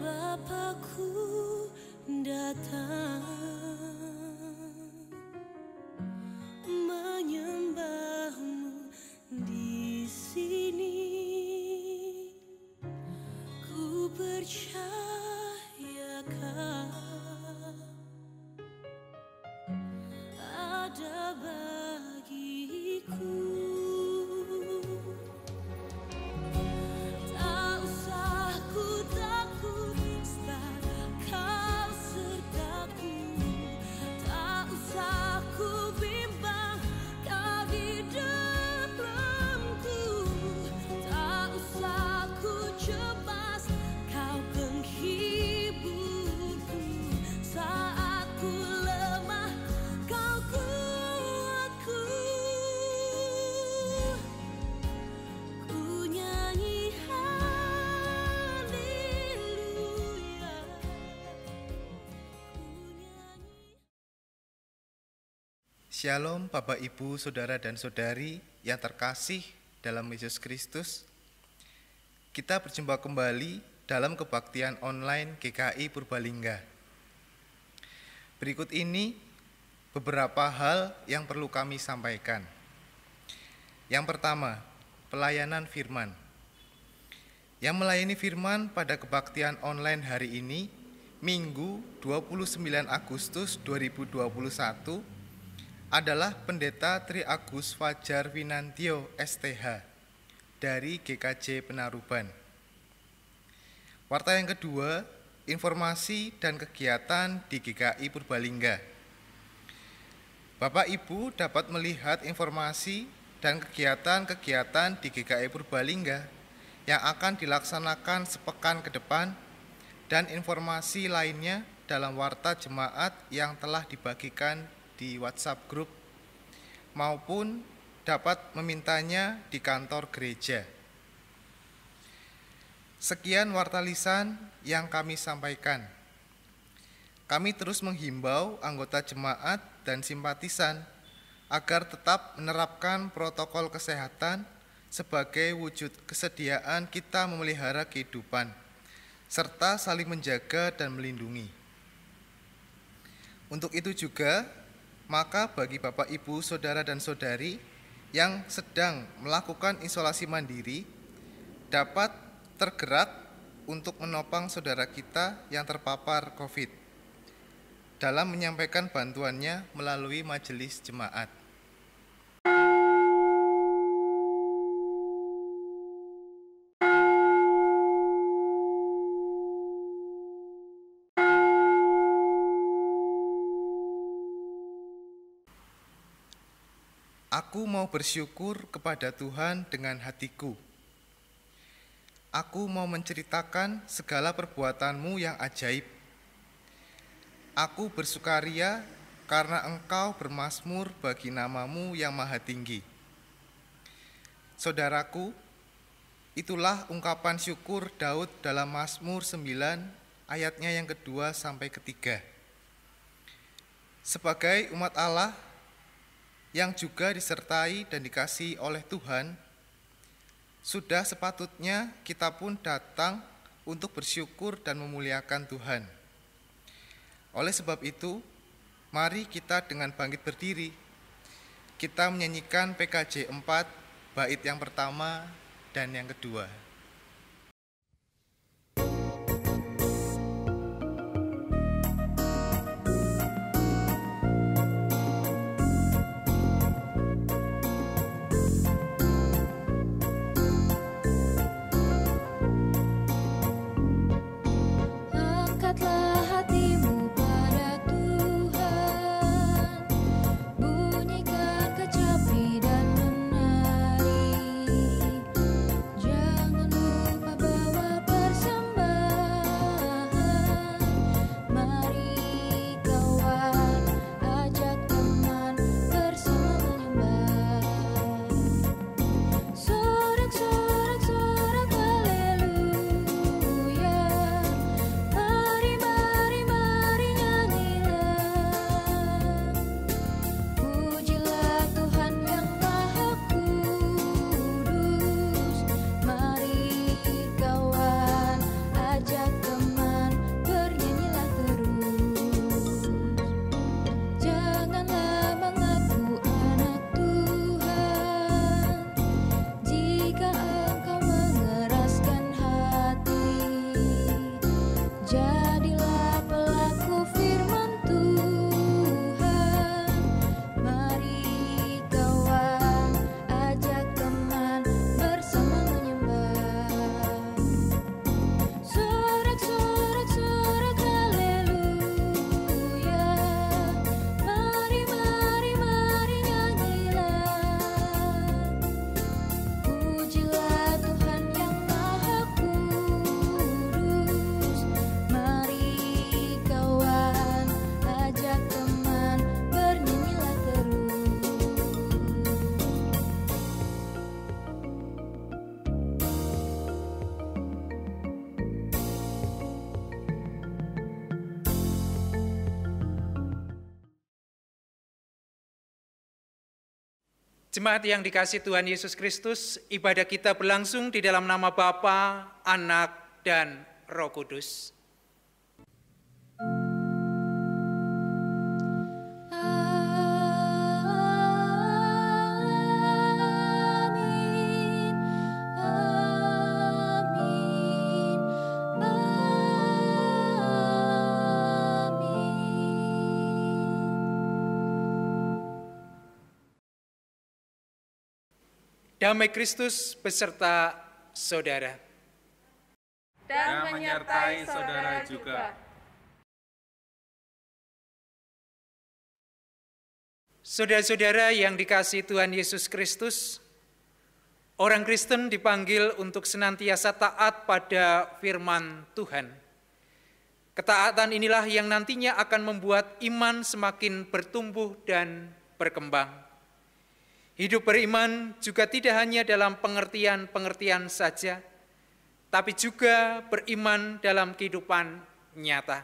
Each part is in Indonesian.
Bapakku datang menyembahmu di sini. Ku percayakan ada bagiku. Tak usah ku takut sebab kau sertaku. Tak usah ku bimbang kau di dalamku. Tak usah ku cemas kau penghiburku. Saat ku lemah kau kuatku. Ku nyanyi haleluya. Ku nyanyi. Shalom Bapak Ibu, Saudara dan Saudari yang terkasih dalam Yesus Kristus. Kita berjumpa kembali dalam kebaktian online GKI Purbalingga. Berikut ini beberapa hal yang perlu kami sampaikan. Yang pertama, pelayanan firman. Yang melayani firman pada kebaktian online hari ini, Minggu 29 Agustus 2021, adalah Pendeta Tri Agus Fajar Winantio STH dari GKJ Penaruban. Warta yang kedua, informasi dan kegiatan di GKI Purbalingga. Bapak Ibu dapat melihat informasi dan kegiatan-kegiatan di GKI Purbalingga yang akan dilaksanakan sepekan ke depan dan informasi lainnya dalam warta jemaat yang telah dibagikan di WhatsApp Group maupun dapat memintanya di kantor gereja. Sekian warta lisan yang kami sampaikan. Kami terus menghimbau anggota jemaat dan simpatisan agar tetap menerapkan protokol kesehatan sebagai wujud kesediaan kita memelihara kehidupan, serta saling menjaga dan melindungi. Untuk itu juga, maka bagi Bapak Ibu, Saudara dan Saudari yang sedang melakukan isolasi mandiri dapat tergerak untuk menopang saudara kita yang terpapar COVID dalam menyampaikan bantuannya melalui majelis jemaat. Aku mau bersyukur kepada Tuhan dengan hatiku. Aku mau menceritakan segala perbuatan-Mu yang ajaib. Aku bersukaria karena Engkau bermazmur bagi nama-Mu yang maha tinggi. Saudaraku, itulah ungkapan syukur Daud dalam Mazmur 9 ayatnya yang kedua sampai ketiga. Sebagai umat Allah yang juga disertai dan dikasihi oleh Tuhan, sudah sepatutnya kita pun datang untuk bersyukur dan memuliakan Tuhan. Oleh sebab itu, mari kita dengan bangkit berdiri, kita menyanyikan PKJ 4, bait yang pertama dan yang kedua. Angkatlah hatimu pada Tuhan, bunyikan kecapi dan menari. Jangan Jemaat yang dikasihi Tuhan Yesus Kristus, ibadah kita berlangsung di dalam nama Bapa, Anak, dan Roh Kudus. Amin, amin, amin. Damai Kristus beserta saudara. Dan menyertai saudara juga. Saudara-saudara yang dikasihi Tuhan Yesus Kristus, orang Kristen dipanggil untuk senantiasa taat pada firman Tuhan. Ketaatan inilah yang nantinya akan membuat iman semakin bertumbuh dan berkembang. Hidup beriman juga tidak hanya dalam pengertian-pengertian saja, tapi juga beriman dalam kehidupan nyata.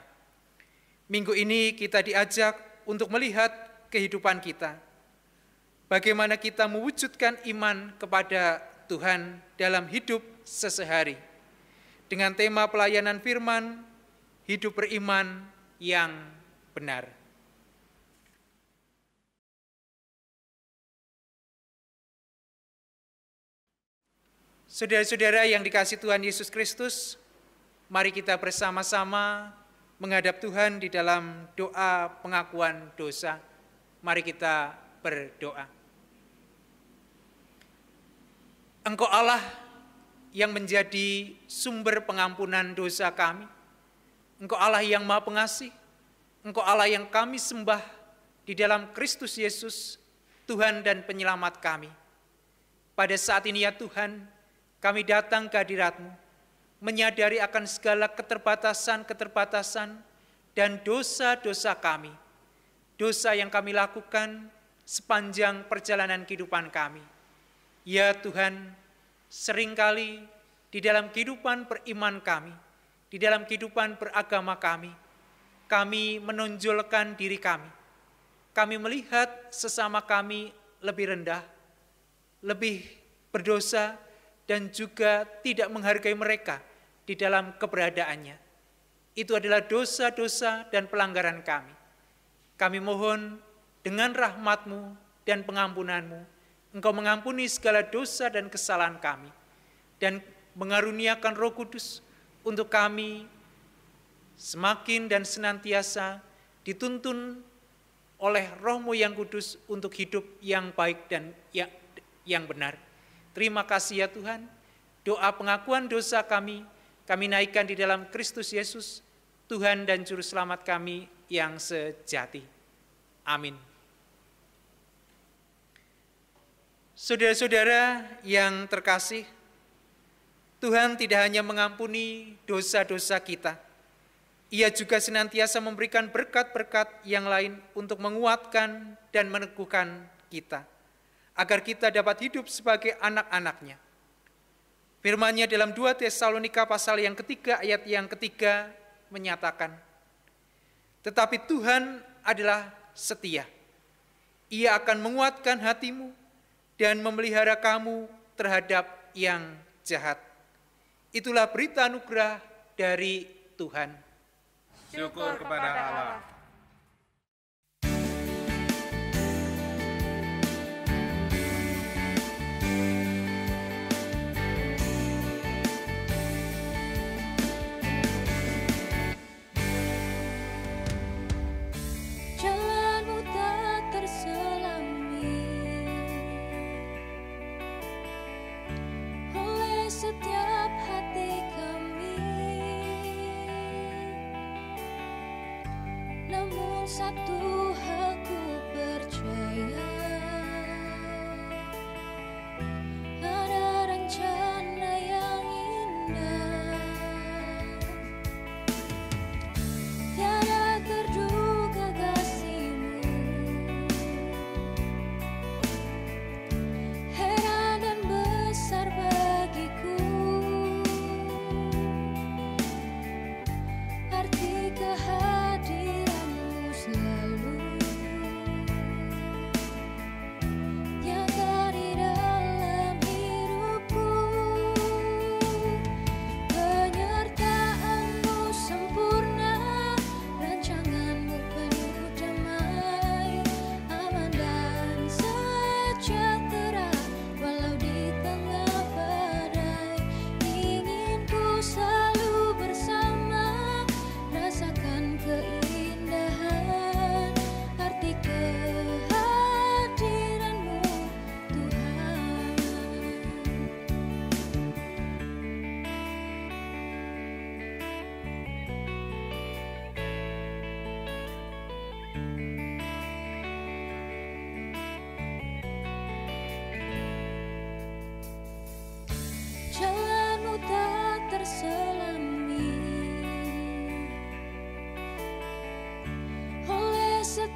Minggu ini kita diajak untuk melihat kehidupan kita. Bagaimana kita mewujudkan iman kepada Tuhan dalam hidup sehari-hari. Dengan tema pelayanan firman, hidup beriman yang benar. Saudara-saudara yang dikasihi Tuhan Yesus Kristus, mari kita bersama-sama menghadap Tuhan di dalam doa pengakuan dosa. Mari kita berdoa. Engkau Allah yang menjadi sumber pengampunan dosa kami. Engkau Allah yang Maha Pengasih. Engkau Allah yang kami sembah di dalam Kristus Yesus, Tuhan dan Penyelamat kami. Pada saat ini ya Tuhan, kami datang ke hadirat-Mu, menyadari akan segala keterbatasan-keterbatasan dan dosa-dosa kami. Dosa yang kami lakukan sepanjang perjalanan kehidupan kami. Ya Tuhan, seringkali di dalam kehidupan beriman kami, di dalam kehidupan beragama kami menonjolkan diri kami. Kami melihat sesama kami lebih rendah, lebih berdosa, dan juga tidak menghargai mereka di dalam keberadaannya. Itu adalah dosa-dosa dan pelanggaran kami. Kami mohon dengan rahmat-Mu dan pengampunan-Mu, Engkau mengampuni segala dosa dan kesalahan kami, dan mengaruniakan Roh Kudus untuk kami semakin dan senantiasa dituntun oleh Roh-Mu yang kudus untuk hidup yang baik dan yang benar. Terima kasih ya Tuhan, doa pengakuan dosa kami naikkan di dalam Kristus Yesus, Tuhan dan Juru Selamat kami yang sejati. Amin. Saudara-saudara yang terkasih, Tuhan tidak hanya mengampuni dosa-dosa kita, Ia juga senantiasa memberikan berkat-berkat yang lain untuk menguatkan dan meneguhkan kita, agar kita dapat hidup sebagai anak-anak-Nya. Firman-Nya dalam 2 Tesalonika pasal yang ketiga ayat yang ketiga menyatakan, tetapi Tuhan adalah setia. Ia akan menguatkan hatimu dan memelihara kamu terhadap yang jahat. Itulah berita anugerah dari Tuhan. Syukur kepada Allah. Jalanmu tak terselami oleh setiap hati kami, namun satu hal ku percaya, ada rencana yang indah, tiada terduga kasih-Mu, heran dan besar bagiku, arti kehadiran-Mu selalu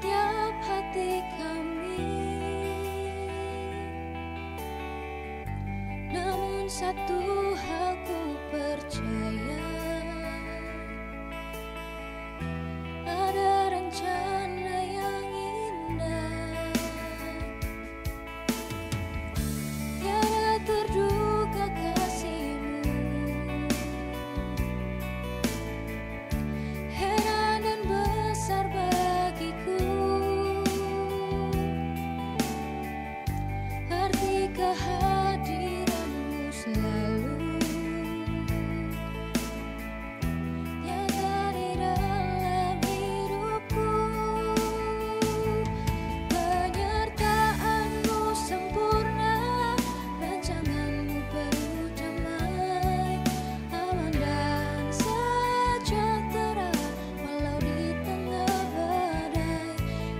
setiap hati kami. Namun satu hal ku percaya, ada rencana yang indah, tiada terduga kasih-Mu, heran dan besar bagiku, arti kehadiran-Mu selalu nyata di dalam hidupku. Penyertaan-Mu sempurna, rancangan-Mu penuh damai, aman dan sejahtera walau di tengah badai.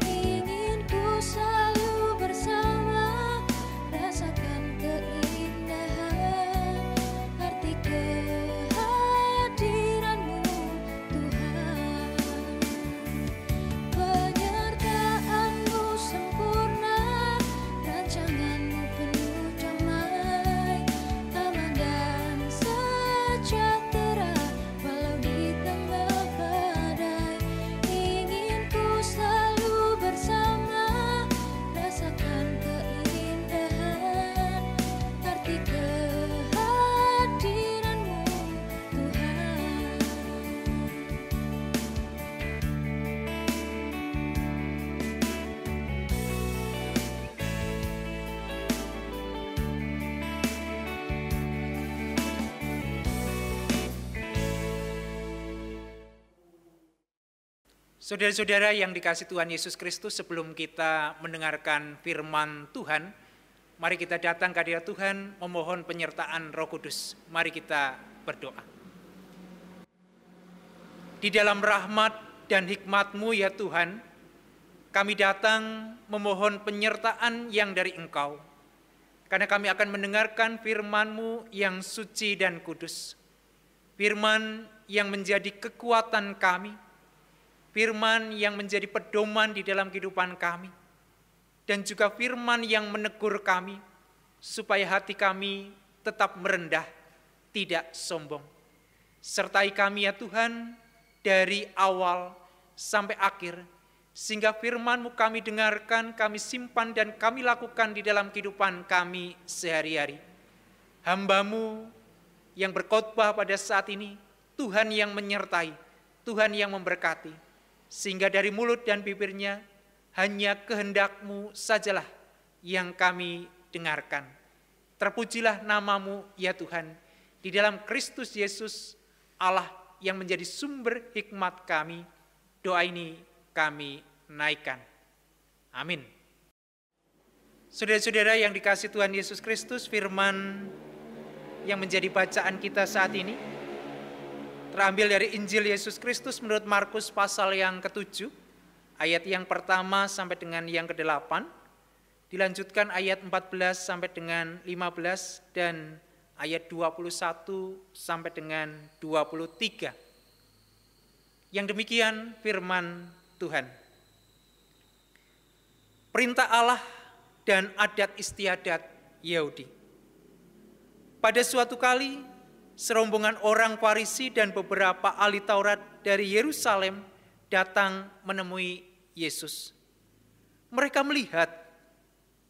Ingin ku selalu bersama, rasakan keindahan, arti kehadiran-Mu Tuhan. Penyertaan-Mu sempurna, rancangan-Mu penuh damai, aman dan sejahtera walau di tengah badai. Ingin ku selalu bersama, rasakan keindahan, arti kehadiran-Mu Tuhan. Saudara-saudara yang dikasihi Tuhan Yesus Kristus, sebelum kita mendengarkan firman Tuhan, mari kita datang ke hadirat Tuhan memohon penyertaan Roh Kudus. Mari kita berdoa. Di dalam rahmat dan hikmat-Mu ya Tuhan, kami datang memohon penyertaan yang dari Engkau, karena kami akan mendengarkan firman-Mu yang suci dan kudus, firman yang menjadi kekuatan kami, firman yang menjadi pedoman di dalam kehidupan kami, dan juga firman yang menegur kami, supaya hati kami tetap merendah, tidak sombong. Sertai kami ya Tuhan, dari awal sampai akhir, sehingga firman-Mu kami dengarkan, kami simpan, dan kami lakukan di dalam kehidupan kami sehari-hari. Hamba-Mu yang berkhotbah pada saat ini, Tuhan yang menyertai, Tuhan yang memberkati, sehingga dari mulut dan bibirnya hanya kehendak-Mu sajalah yang kami dengarkan. Terpujilah nama-Mu ya Tuhan, di dalam Kristus Yesus, Allah yang menjadi sumber hikmat kami. Doa ini kami naikkan. Amin. Saudara-saudara yang dikasihi Tuhan Yesus Kristus, firman yang menjadi bacaan kita saat ini terambil dari Injil Yesus Kristus menurut Markus pasal yang ke-7, ayat yang pertama sampai dengan yang ke-8, dilanjutkan ayat 14 sampai dengan 15, dan ayat 21 sampai dengan 23. Yang demikian firman Tuhan. Perintah Allah dan adat istiadat Yahudi. Pada suatu kali, serombongan orang Farisi dan beberapa ahli Taurat dari Yerusalem datang menemui Yesus. Mereka melihat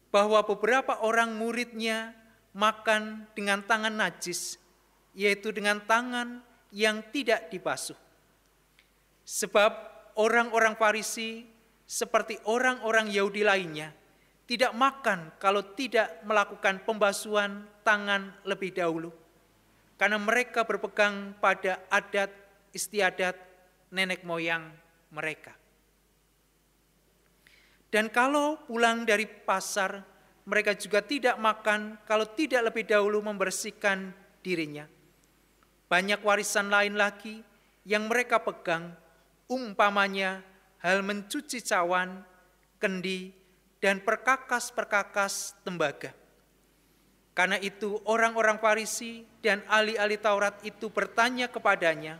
bahwa beberapa orang muridnya makan dengan tangan najis, yaitu dengan tangan yang tidak dibasuh. Sebab orang-orang Farisi seperti orang-orang Yahudi lainnya tidak makan kalau tidak melakukan pembasuhan tangan lebih dahulu, karena mereka berpegang pada adat istiadat nenek moyang mereka. Dan kalau pulang dari pasar, mereka juga tidak makan kalau tidak lebih dahulu membersihkan dirinya. Banyak warisan lain lagi yang mereka pegang, umpamanya hal mencuci cawan, kendi, dan perkakas-perkakas tembaga. Karena itu orang-orang Farisi dan ahli-ahli Taurat itu bertanya kepadanya,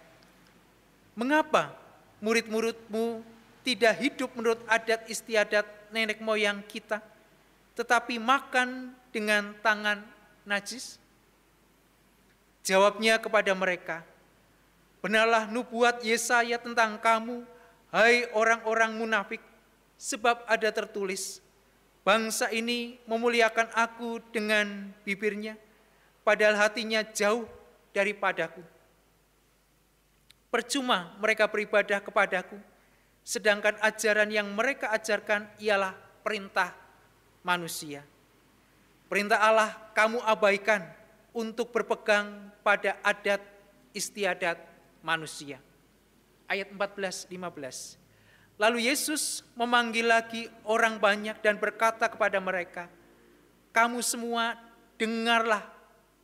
"Mengapa murid-muridmu tidak hidup menurut adat istiadat nenek moyang kita, tetapi makan dengan tangan najis? Jawabnya kepada mereka, benarlah nubuat Yesaya tentang kamu, hai orang-orang munafik, sebab ada tertulis, bangsa ini memuliakan aku dengan bibirnya, padahal hatinya jauh daripadaku. Percuma mereka beribadah kepadaku, sedangkan ajaran yang mereka ajarkan ialah perintah manusia. Perintah Allah kamu abaikan untuk berpegang pada adat istiadat manusia. Ayat 14-15. Lalu Yesus memanggil lagi orang banyak dan berkata kepada mereka, kamu semua dengarlah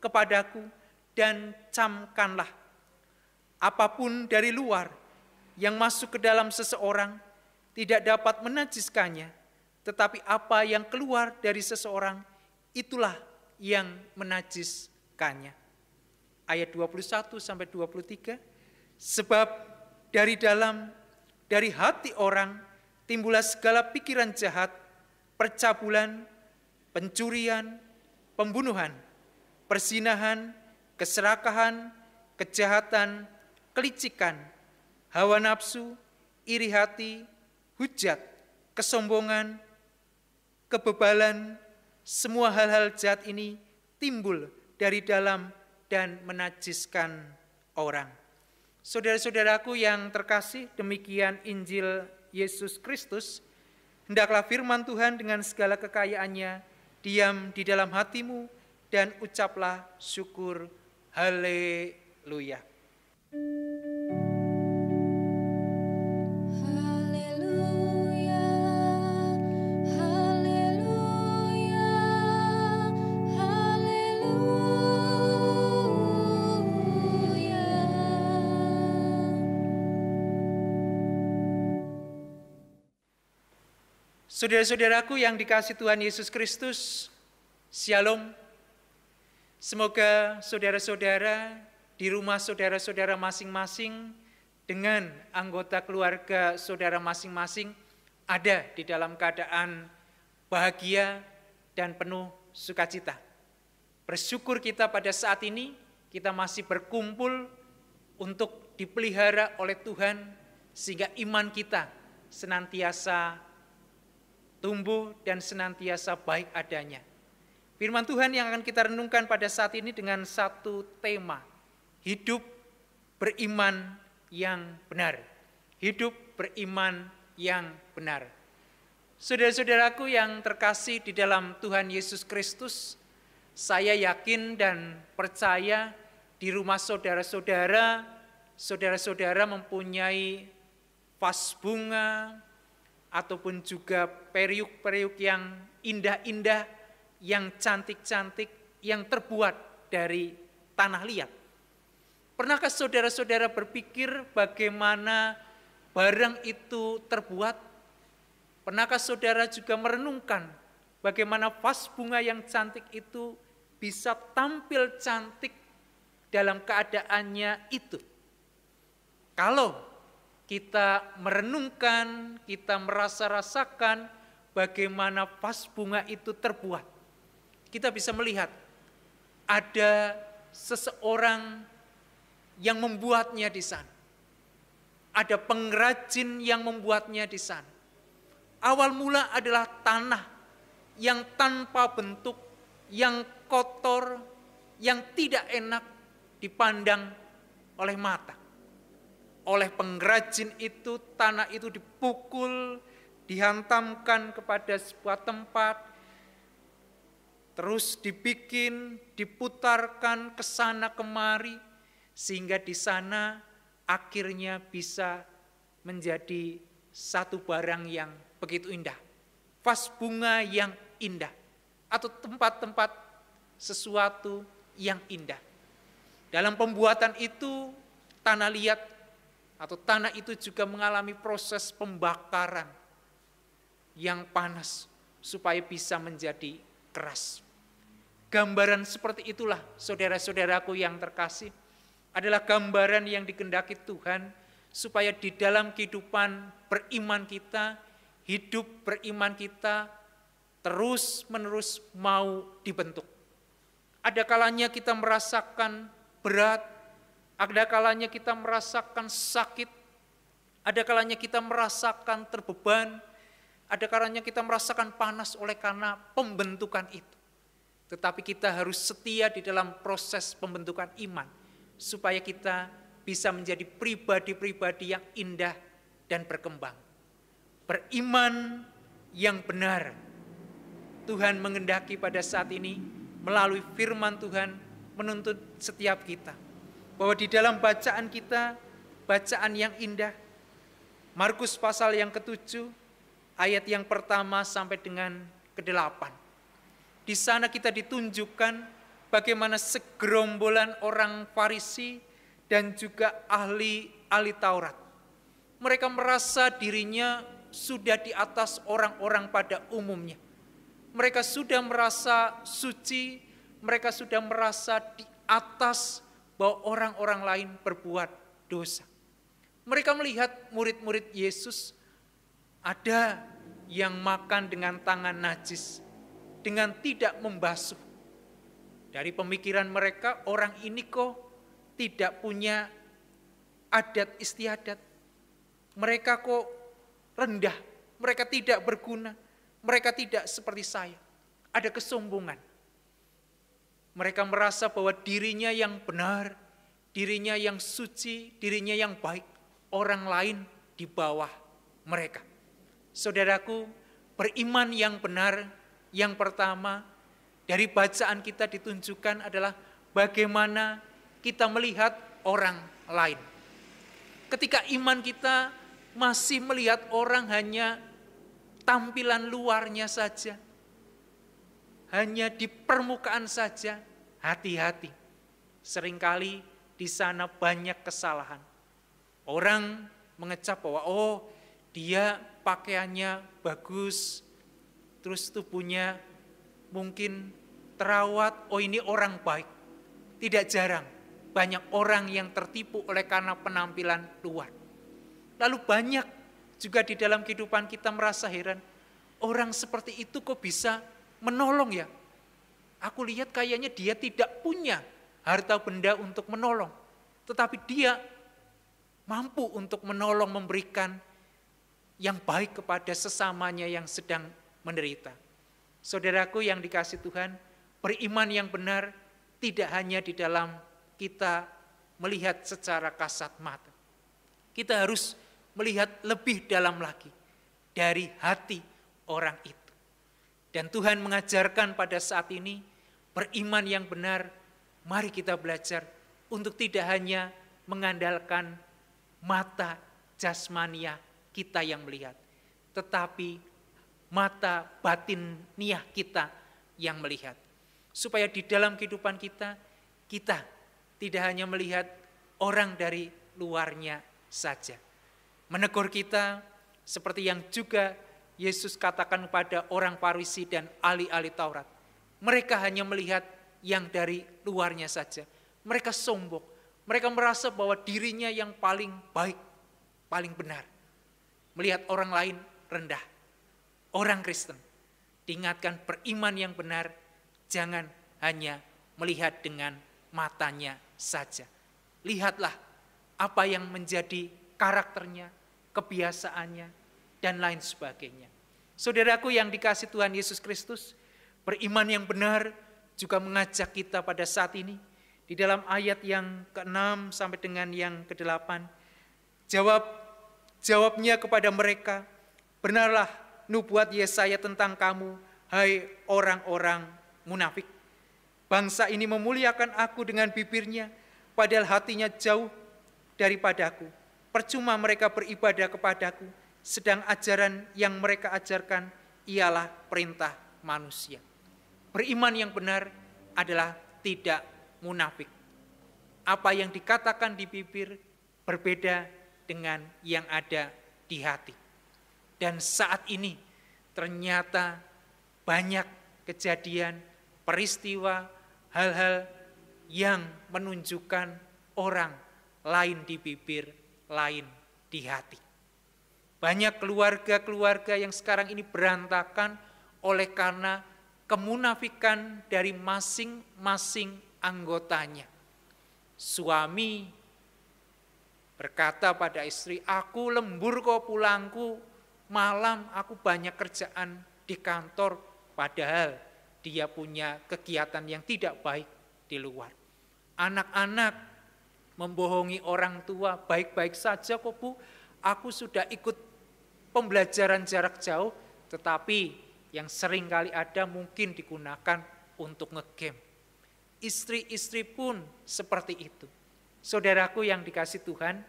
kepadaku dan camkanlah. Apapun dari luar yang masuk ke dalam seseorang tidak dapat menajiskannya, tetapi apa yang keluar dari seseorang itulah yang menajiskannya. Ayat 21-23, sebab dari hati orang timbullah segala pikiran jahat, percabulan, pencurian, pembunuhan, perzinahan, keserakahan, kejahatan, kelicikan, hawa nafsu, iri hati, hujat, kesombongan, kebebalan, semua hal-hal jahat ini timbul dari dalam dan menajiskan orang. Saudara-saudaraku yang terkasih, demikian Injil Yesus Kristus. Hendaklah firman Tuhan dengan segala kekayaannya diam di dalam hatimu dan ucaplah syukur. Haleluya. Haleluya, haleluya, haleluya. Saudara-saudaraku yang dikasihi Tuhan Yesus Kristus, Shalom. Semoga saudara-saudara di rumah saudara-saudara masing-masing dengan anggota keluarga saudara masing-masing ada di dalam keadaan bahagia dan penuh sukacita. Bersyukur kita pada saat ini kita masih berkumpul untuk dipelihara oleh Tuhan sehingga iman kita senantiasa tumbuh dan senantiasa baik adanya. Firman Tuhan yang akan kita renungkan pada saat ini dengan satu tema, hidup beriman yang benar. Hidup beriman yang benar. Saudara-saudaraku yang terkasih di dalam Tuhan Yesus Kristus, saya yakin dan percaya di rumah saudara-saudara mempunyai vas bunga, ataupun juga periuk-periuk yang indah-indah, yang cantik-cantik, yang terbuat dari tanah liat. Pernahkah saudara-saudara berpikir bagaimana barang itu terbuat? Pernahkah saudara juga merenungkan bagaimana vas bunga yang cantik itu bisa tampil cantik dalam keadaannya itu? Kalau kita merenungkan, kita merasa-rasakan bagaimana vas bunga itu terbuat, kita bisa melihat ada seseorang yang membuatnya di sana. Ada pengrajin yang membuatnya di sana. Awal mula adalah tanah yang tanpa bentuk, yang kotor, yang tidak enak dipandang oleh mata. Oleh pengrajin itu, tanah itu dipukul, dihantamkan kepada sebuah tempat, terus dibikin, diputarkan ke sana kemari, sehingga di sana akhirnya bisa menjadi satu barang yang begitu indah. Vas bunga yang indah, atau tempat-tempat sesuatu yang indah. Dalam pembuatan itu, tanah liat atau tanah itu juga mengalami proses pembakaran yang panas supaya bisa menjadi keras. Gambaran seperti itulah saudara-saudaraku yang terkasih adalah gambaran yang dikehendaki Tuhan supaya di dalam kehidupan beriman kita, hidup beriman kita terus-menerus mau dibentuk. Ada kalanya kita merasakan berat, ada kalanya kita merasakan sakit, ada kalanya kita merasakan terbeban, ada kalanya kita merasakan panas oleh karena pembentukan itu. Tetapi kita harus setia di dalam proses pembentukan iman, supaya kita bisa menjadi pribadi-pribadi yang indah dan berkembang. Beriman yang benar. Tuhan mengendaki pada saat ini melalui firman Tuhan menuntut setiap kita. Bahwa di dalam bacaan kita, bacaan yang indah, Markus pasal yang ke-7, ayat yang pertama sampai dengan ke-8. Di sana kita ditunjukkan bagaimana segerombolan orang Farisi dan juga ahli Taurat. Mereka merasa dirinya sudah di atas orang-orang pada umumnya. Mereka sudah merasa suci, mereka sudah merasa di atas bahwa orang-orang lain berbuat dosa. Mereka melihat murid-murid Yesus ada yang makan dengan tangan najis, dengan tidak membasuh. Dari pemikiran mereka, orang ini kok tidak punya adat istiadat. Mereka kok rendah, mereka tidak berguna, mereka tidak seperti saya. Ada kesombongan. Mereka merasa bahwa dirinya yang benar, dirinya yang suci, dirinya yang baik, orang lain di bawah mereka. Saudaraku, beriman yang benar, yang pertama dari bacaan kita ditunjukkan adalah bagaimana kita melihat orang lain. Ketika iman kita masih melihat orang hanya tampilan luarnya saja, hanya di permukaan saja, hati-hati. Seringkali di sana banyak kesalahan. Orang mengecap bahwa dia pakaiannya bagus, terus tubuhnya mungkin terawat, ini orang baik. Tidak jarang banyak orang yang tertipu oleh karena penampilan luar. Lalu banyak juga di dalam kehidupan kita merasa heran, orang seperti itu kok bisa menolong ya? Aku lihat kayaknya dia tidak punya harta benda untuk menolong, tetapi dia mampu untuk menolong, memberikan yang baik kepada sesamanya yang sedang menderita. Saudaraku yang dikasihi Tuhan, beriman yang benar tidak hanya di dalam kita melihat secara kasat mata. Kita harus melihat lebih dalam lagi dari hati orang itu. Dan Tuhan mengajarkan pada saat ini, beriman yang benar, mari kita belajar untuk tidak hanya mengandalkan mata jasmania kita yang melihat, tetapi mata batiniah kita yang melihat. Supaya di dalam kehidupan kita tidak hanya melihat orang dari luarnya saja. Menegur kita seperti yang juga Yesus katakan kepada orang Farisi dan ahli-ahli Taurat. Mereka hanya melihat yang dari luarnya saja. Mereka sombong. Mereka merasa bahwa dirinya yang paling baik, paling benar. Melihat orang lain rendah. Orang Kristen diingatkan beriman yang benar, jangan hanya melihat dengan matanya saja. Lihatlah apa yang menjadi karakternya, kebiasaannya, dan lain sebagainya. Saudaraku yang dikasihi Tuhan Yesus Kristus, beriman yang benar juga mengajak kita pada saat ini. Di dalam ayat yang ke-6 sampai dengan yang ke-8, jawabnya kepada mereka, benarlah nubuat Yesaya tentang kamu, hai orang-orang munafik. Bangsa ini memuliakan aku dengan bibirnya, padahal hatinya jauh daripadaku. Percuma mereka beribadah kepadaku, sedang ajaran yang mereka ajarkan ialah perintah manusia. Beriman yang benar adalah tidak munafik. Apa yang dikatakan di bibir berbeda dengan yang ada di hati. Dan saat ini ternyata banyak kejadian, peristiwa, hal-hal yang menunjukkan orang lain di bibir, lain di hati. Banyak keluarga-keluarga yang sekarang ini berantakan oleh karena kemunafikan dari masing-masing anggotanya. Suami berkata pada istri, "Aku lembur kok pulangku, malam aku banyak kerjaan di kantor." Padahal dia punya kegiatan yang tidak baik di luar. Anak-anak membohongi orang tua, "Baik-baik saja kok Bu, aku sudah ikut pembelajaran jarak jauh," tetapi yang sering kali ada mungkin digunakan untuk ngegame. Istri-istri pun seperti itu. Saudaraku yang dikasih Tuhan,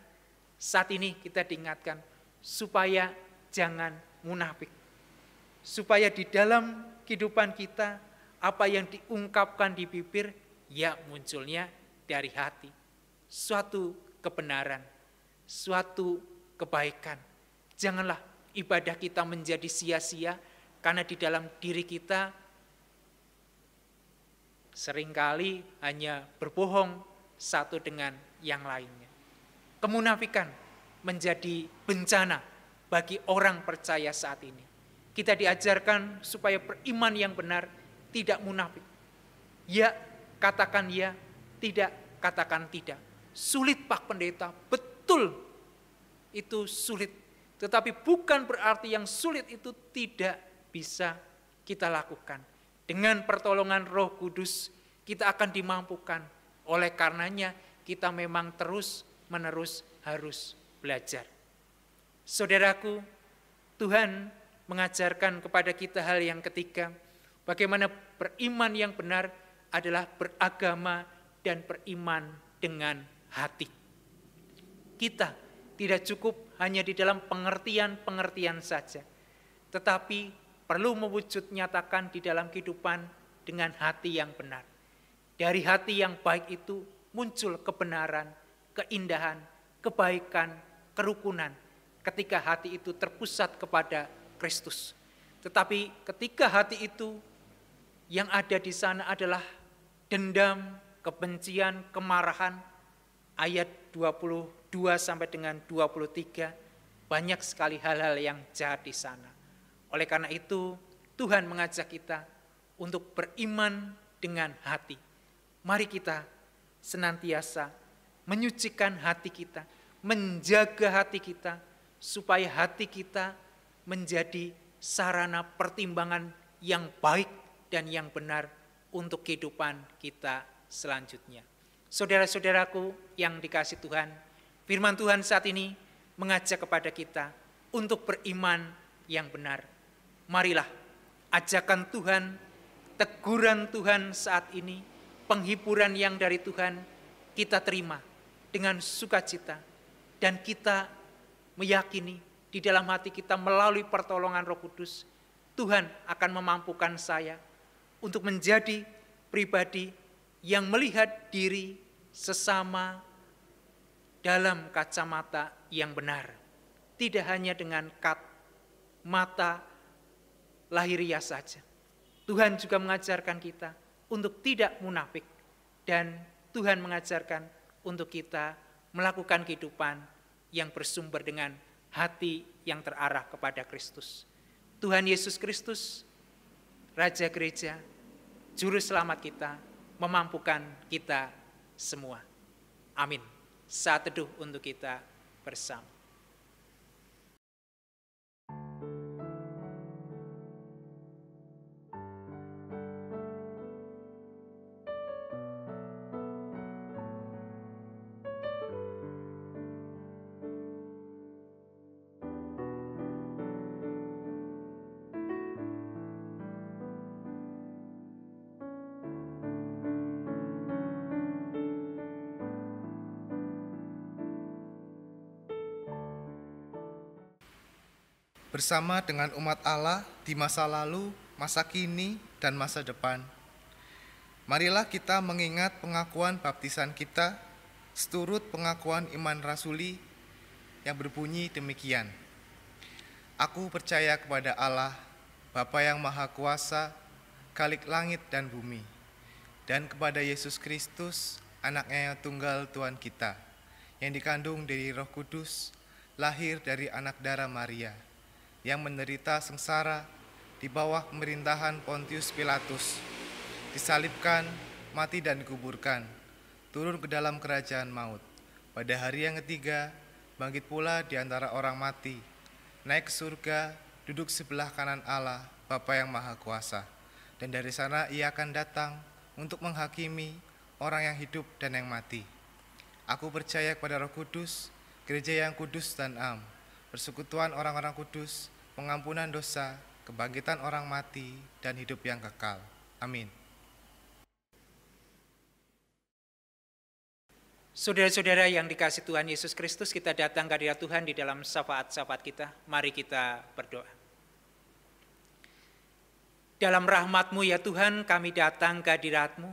saat ini kita diingatkan supaya jangan munafik. Supaya di dalam kehidupan kita, apa yang diungkapkan di bibir, ya munculnya dari hati. Suatu kebenaran, suatu kebaikan. Janganlah ibadah kita menjadi sia-sia, karena di dalam diri kita seringkali hanya berbohong satu dengan yang lainnya. Kemunafikan menjadi bencana bagi orang percaya saat ini. Kita diajarkan supaya beriman yang benar, tidak munafik. Ya, katakan ya, tidak, katakan tidak. Sulit Pak Pendeta, betul itu sulit. Tetapi bukan berarti yang sulit itu tidak bisa kita lakukan. Dengan pertolongan Roh Kudus kita akan dimampukan. Oleh karenanya kita memang terus-menerus harus belajar. Saudaraku, Tuhan mengajarkan kepada kita hal yang ketiga, bagaimana beriman yang benar adalah beragama dan beriman dengan hati. Kita tidak cukup hanya di dalam pengertian-pengertian saja, tetapi perlu mewujud nyatakan di dalam kehidupan dengan hati yang benar. Dari hati yang baik itu muncul kebenaran, keindahan, kebaikan, kerukunan, ketika hati itu terpusat kepada Kristus. Tetapi ketika hati itu yang ada di sana adalah dendam, kebencian, kemarahan, ayat 22 sampai dengan 23, banyak sekali hal-hal yang jahat di sana. Oleh karena itu, Tuhan mengajak kita untuk beriman dengan hati. Mari kita senantiasa menyucikan hati kita, menjaga hati kita, supaya hati kita menjadi sarana pertimbangan yang baik dan yang benar untuk kehidupan kita selanjutnya. Saudara-saudaraku yang dikasih Tuhan, firman Tuhan saat ini mengajak kepada kita untuk beriman yang benar. Marilah ajakan Tuhan, teguran Tuhan saat ini, penghiburan yang dari Tuhan kita terima dengan sukacita. Dan kita meyakini di dalam hati kita melalui pertolongan Roh Kudus, Tuhan akan memampukan saya untuk menjadi pribadi yang melihat diri sesama dalam kacamata yang benar. Tidak hanya dengan mata lahiriah saja. Tuhan juga mengajarkan kita untuk tidak munafik. Dan Tuhan mengajarkan untuk kita melakukan kehidupan yang bersumber dengan hati yang terarah kepada Kristus. Tuhan Yesus Kristus, Raja Gereja, Juru Selamat kita, memampukan kita semua. Amin. Saat teduh untuk kita bersama. Bersama dengan umat Allah di masa lalu, masa kini, dan masa depan. Marilah kita mengingat pengakuan baptisan kita, seturut pengakuan iman rasuli yang berbunyi demikian. Aku percaya kepada Allah, Bapa yang Maha Kuasa, Khalik langit dan bumi, dan kepada Yesus Kristus, Anaknya yang tunggal Tuhan kita, yang dikandung dari Roh Kudus, lahir dari anak darah Maria, yang menderita sengsara di bawah pemerintahan Pontius Pilatus, disalibkan, mati dan dikuburkan, turun ke dalam kerajaan maut. Pada hari yang ketiga, bangkit pula di antara orang mati, naik ke surga, duduk sebelah kanan Allah, Bapa yang Maha Kuasa. Dan dari sana ia akan datang untuk menghakimi orang yang hidup dan yang mati. Aku percaya kepada Roh Kudus, gereja yang kudus dan am, persekutuan orang-orang kudus, pengampunan dosa, kebangkitan orang mati, dan hidup yang kekal. Amin. Saudara-saudara yang dikasihi Tuhan Yesus Kristus, kita datang ke hadirat Tuhan di dalam syafaat-syafaat kita. Mari kita berdoa. Dalam rahmat-Mu ya Tuhan, kami datang ke hadirat-Mu.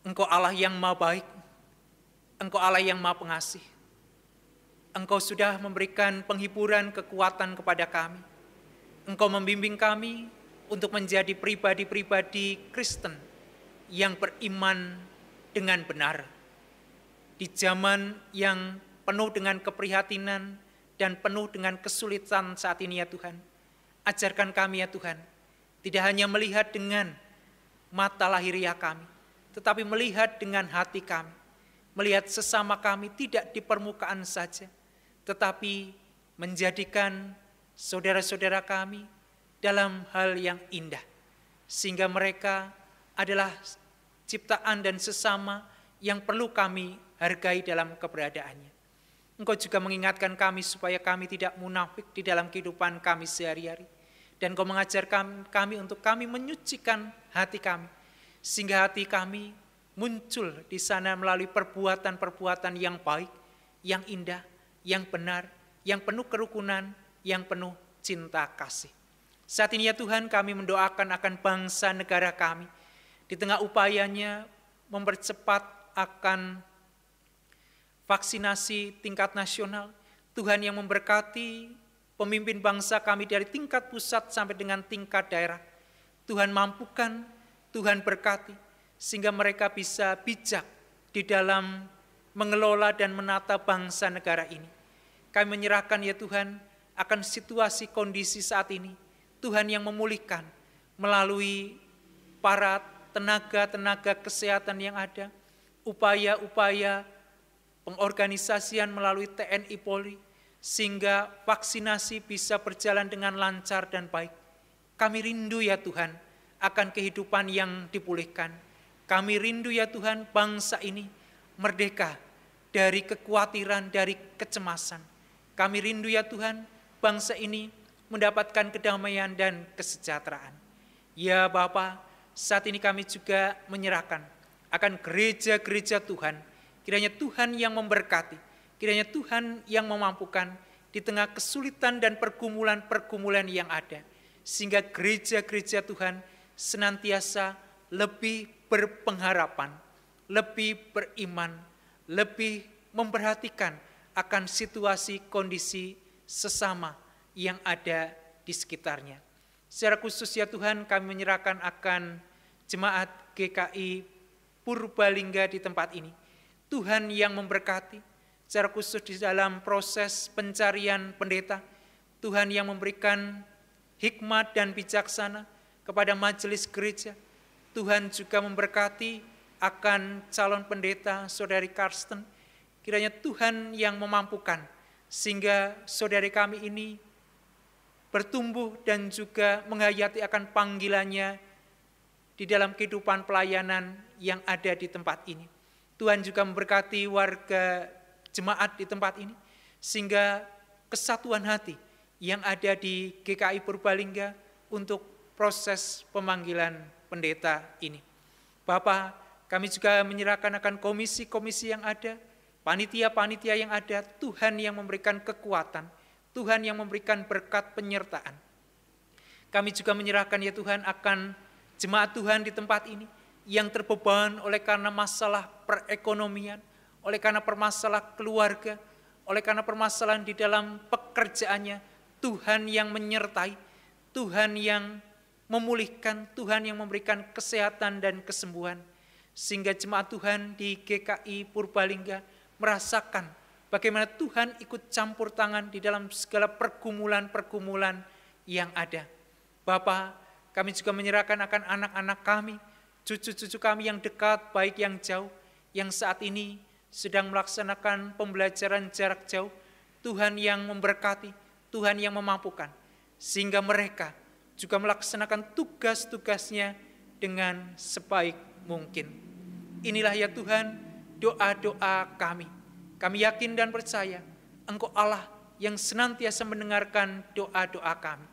Engkau Allah yang Maha Baik, Engkau Allah yang Maha Pengasih. Engkau sudah memberikan penghiburan, kekuatan kepada kami. Engkau membimbing kami untuk menjadi pribadi-pribadi Kristen yang beriman dengan benar. Di zaman yang penuh dengan keprihatinan dan penuh dengan kesulitan saat ini ya Tuhan, ajarkan kami ya Tuhan, tidak hanya melihat dengan mata lahiriah kami, tetapi melihat dengan hati kami, melihat sesama kami tidak di permukaan saja, tetapi menjadikan saudara-saudara kami dalam hal yang indah, sehingga mereka adalah ciptaan dan sesama yang perlu kami hargai dalam keberadaannya. Engkau juga mengingatkan kami supaya kami tidak munafik di dalam kehidupan kami sehari-hari. Dan Engkau mengajarkan kami untuk kami menyucikan hati kami, sehingga hati kami muncul di sana melalui perbuatan-perbuatan yang baik, yang indah, yang benar, yang penuh kerukunan, yang penuh cinta kasih. Saat ini ya Tuhan, kami mendoakan akan bangsa negara kami, di tengah upayanya mempercepat akan vaksinasi tingkat nasional. Tuhan yang memberkati pemimpin bangsa kami dari tingkat pusat sampai dengan tingkat daerah. Tuhan mampukan, Tuhan berkati, sehingga mereka bisa bijak di dalam mengelola dan menata bangsa negara ini. Kami menyerahkan ya Tuhan akan situasi kondisi saat ini. Tuhan yang memulihkan melalui para tenaga-tenaga kesehatan yang ada, upaya-upaya pengorganisasian melalui TNI Polri, sehingga vaksinasi bisa berjalan dengan lancar dan baik. Kami rindu ya Tuhan akan kehidupan yang dipulihkan. Kami rindu ya Tuhan bangsa ini merdeka dari kekhawatiran, dari kecemasan. Kami rindu ya Tuhan bangsa ini mendapatkan kedamaian dan kesejahteraan. Ya Bapa, saat ini kami juga menyerahkan akan gereja-gereja Tuhan. Kiranya Tuhan yang memberkati, kiranya Tuhan yang memampukan di tengah kesulitan dan pergumulan-pergumulan yang ada. Sehingga gereja-gereja Tuhan senantiasa lebih berpengharapan, lebih beriman, lebih memperhatikan akan situasi kondisi sesama yang ada di sekitarnya. Secara khusus ya Tuhan, kami menyerahkan akan jemaat GKI Purbalingga di tempat ini. Tuhan yang memberkati, secara khusus di dalam proses pencarian pendeta. Tuhan yang memberikan hikmat dan bijaksana kepada majelis gereja. Tuhan juga memberkati akan calon pendeta saudari Karsten. Kiranya Tuhan yang memampukan sehingga saudari kami ini bertumbuh dan juga menghayati akan panggilannya di dalam kehidupan pelayanan yang ada di tempat ini. Tuhan juga memberkati warga jemaat di tempat ini, sehingga kesatuan hati yang ada di GKI Purbalingga untuk proses pemanggilan pendeta ini. Bapa, kami juga menyerahkan akan komisi-komisi yang ada, panitia-panitia yang ada, Tuhan yang memberikan kekuatan, Tuhan yang memberikan berkat penyertaan. Kami juga menyerahkan ya Tuhan akan jemaat Tuhan di tempat ini, yang terbeban oleh karena masalah perekonomian, oleh karena permasalahan keluarga, oleh karena permasalahan di dalam pekerjaannya. Tuhan yang menyertai, Tuhan yang memulihkan, Tuhan yang memberikan kesehatan dan kesembuhan. Sehingga jemaat Tuhan di GKI Purbalingga merasakan bagaimana Tuhan ikut campur tangan di dalam segala pergumulan-pergumulan yang ada. Bapa, kami juga menyerahkan akan anak-anak kami, cucu-cucu kami yang dekat, baik yang jauh, yang saat ini sedang melaksanakan pembelajaran jarak jauh. Tuhan yang memberkati, Tuhan yang memampukan, sehingga mereka juga melaksanakan tugas-tugasnya dengan sebaik mungkin. Inilah ya Tuhan, doa-doa kami. Kami yakin dan percaya, Engkau Allah yang senantiasa mendengarkan doa-doa kami.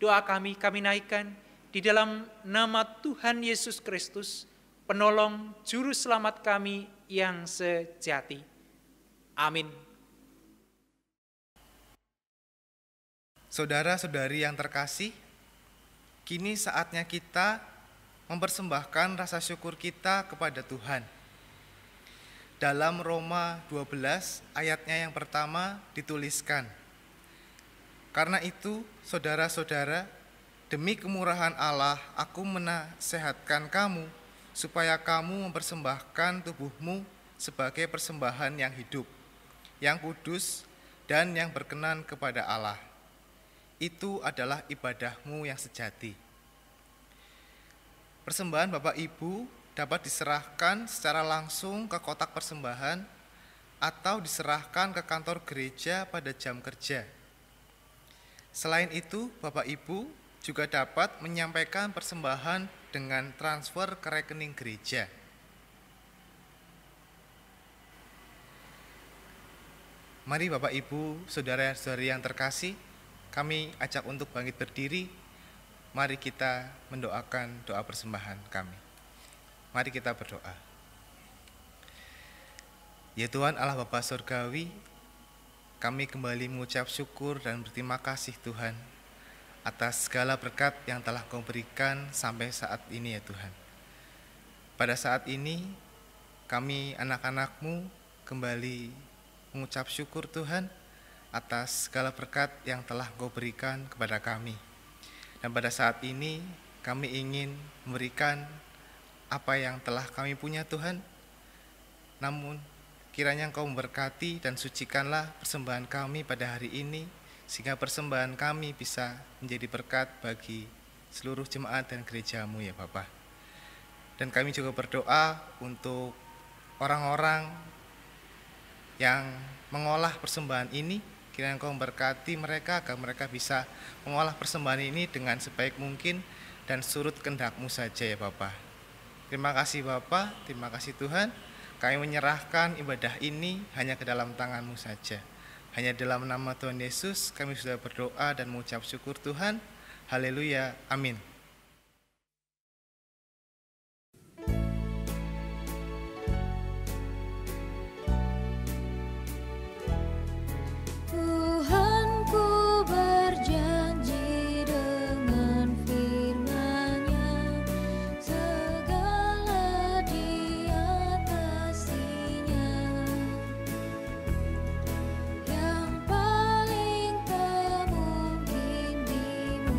Doa kami naikkan di dalam nama Tuhan Yesus Kristus, penolong juru selamat kami yang sejati. Amin. Saudara-saudari yang terkasih, kini saatnya kita mempersembahkan rasa syukur kita kepada Tuhan. Dalam Roma 12 ayatnya yang pertama dituliskan, "Karena itu, saudara-saudara, demi kemurahan Allah, aku menasehatkan kamu, supaya kamu mempersembahkan tubuhmu sebagai persembahan yang hidup, yang kudus, dan yang berkenan kepada Allah. Itu adalah ibadahmu yang sejati." Persembahan Bapak Ibu dapat diserahkan secara langsung ke kotak persembahan atau diserahkan ke kantor gereja pada jam kerja. Selain itu, Bapak Ibu juga dapat menyampaikan persembahan dengan transfer ke rekening gereja. Mari Bapak Ibu, saudara-saudari yang terkasih, kami ajak untuk bangkit berdiri. Mari kita mendoakan doa persembahan kami. Mari kita berdoa. Ya Tuhan Allah Bapa Surgawi, kami kembali mengucap syukur dan berterima kasih Tuhan atas segala berkat yang telah Kau berikan sampai saat ini ya Tuhan. Pada saat ini kami anak-anak-Mu kembali mengucap syukur Tuhan atas segala berkat yang telah Kau berikan kepada kami. Dan pada saat ini kami ingin memberikan apa yang telah kami punya Tuhan. Namun kiranya Engkau memberkati dan sucikanlah persembahan kami pada hari ini, sehingga persembahan kami bisa menjadi berkat bagi seluruh jemaat dan gereja-Mu ya Bapa. Dan kami juga berdoa untuk orang-orang yang mengolah persembahan ini, kiranya Engkau memberkati mereka agar mereka bisa mengolah persembahan ini dengan sebaik mungkin dan surut kehendak-Mu saja ya Bapa. Terima kasih Bapa, terima kasih Tuhan. Kami menyerahkan ibadah ini hanya ke dalam tangan-Mu saja. Hanya dalam nama Tuhan Yesus kami sudah berdoa dan mengucap syukur Tuhan. Haleluya, amin. Tuhanku berjanji dengan firman-Nya, segala diatasinya, yang paling tak mungkin dimungkinkan.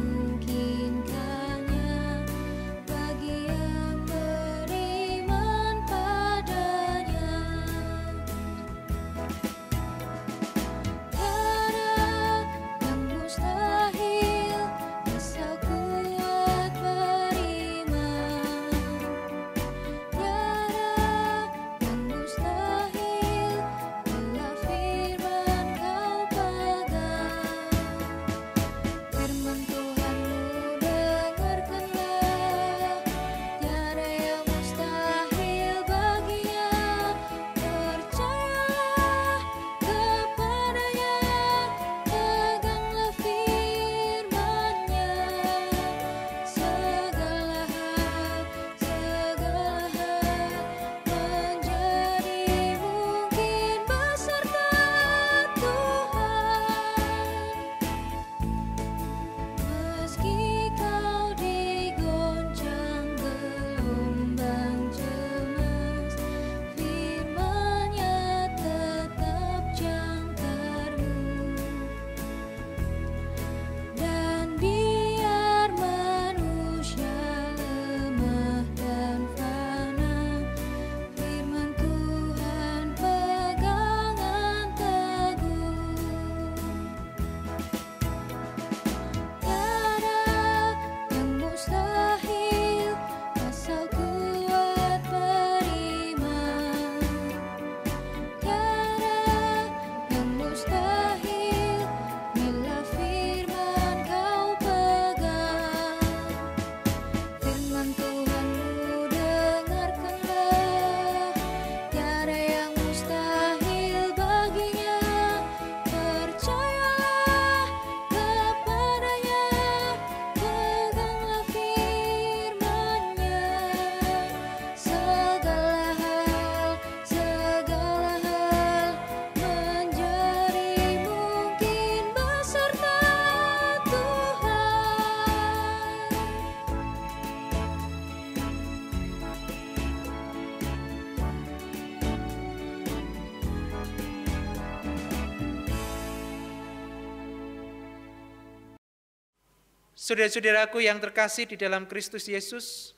Saudara-saudaraku yang terkasih di dalam Kristus Yesus,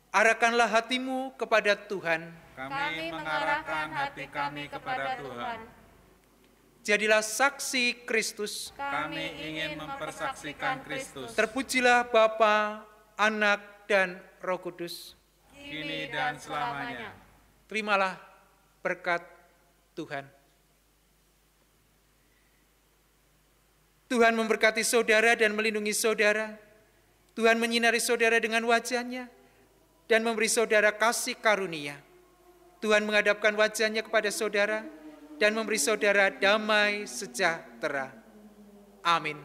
arahkanlah hatimu kepada Tuhan. Kami mengarahkan hati kami kepada Tuhan. Jadilah saksi Kristus. Kami ingin mempersaksikan Kristus, Terpujilah Bapa, Anak, dan Roh Kudus. kini dan selamanya. Terimalah berkat Tuhan. Tuhan memberkati saudara dan melindungi saudara. Tuhan menyinari saudara dengan wajah-Nya dan memberi saudara kasih karunia. Tuhan menghadapkan wajah-Nya kepada saudara dan memberi saudara damai sejahtera. Amin.